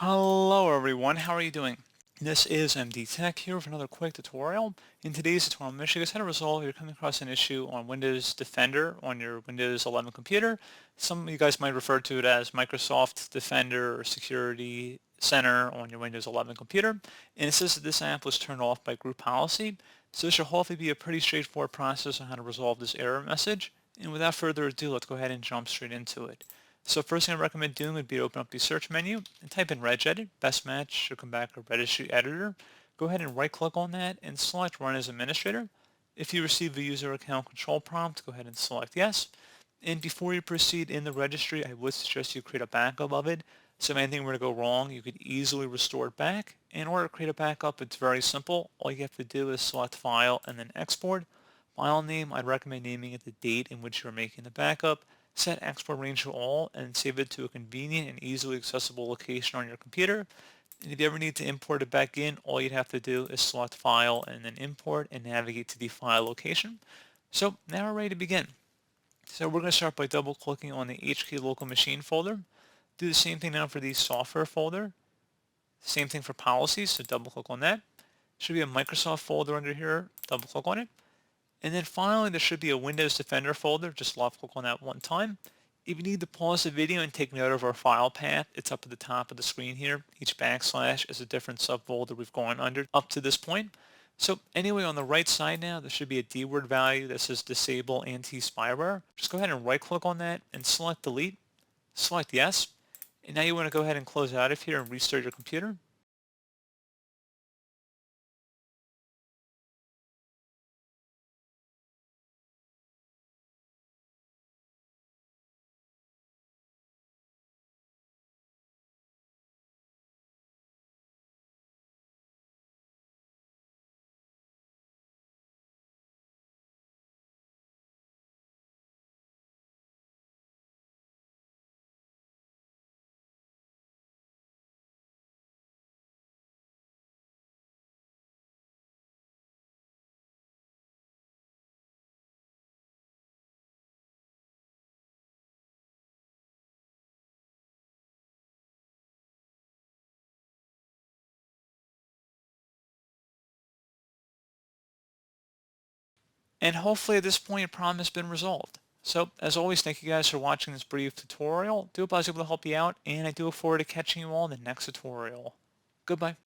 Hello everyone, how are you doing? This is MD Tech here with another quick tutorial. In today's tutorial, I'm going to show you guys how to resolve if you're coming across an issue on Windows Defender on your Windows 11 computer. Some of you guys might refer to it as Microsoft Defender or Security Center on your Windows 11 computer. And it says that this app was turned off by group policy. So this should hopefully be a pretty straightforward process on how to resolve this error message. And without further ado, let's go ahead and jump straight into it. So first thing I recommend doing would be to open up the search menu and type in regedit. Best match should come back a registry editor. Go ahead and right click on that and select run as administrator. If you receive a user account control prompt, go ahead and select yes. And before you proceed in the registry, I would suggest you create a backup of it. So if anything were to go wrong, you could easily restore it back. In order to create a backup, it's very simple. All you have to do is select file and then export. File name, I'd recommend naming it the date in which you're making the backup. Set export range to all and save it to a convenient and easily accessible location on your computer. And if you ever need to import it back in, all you'd have to do is select file and then import and navigate to the file location. So now we're ready to begin. So we're going to start by double clicking on the HK local machine folder. Do the same thing now for the software folder. Same thing for policies, so double click on that. Should be a Microsoft folder under here, double click on it. And then finally, there should be a Windows Defender folder. Just left click on that one time. If you need to pause the video and take note of our file path, it's up at the top of the screen here. Each backslash is a different subfolder we've gone under up to this point. So anyway, on the right side now, there should be a DWORD value that says Disable Anti-Spyware. Just go ahead and right click on that and select Delete. Select Yes. And now you want to go ahead and close out of here and restart your computer. And hopefully at this point, your problem has been resolved. So as always, thank you guys for watching this brief tutorial. Do hope I was able to help you out, and I do look forward to catching you all in the next tutorial. Goodbye.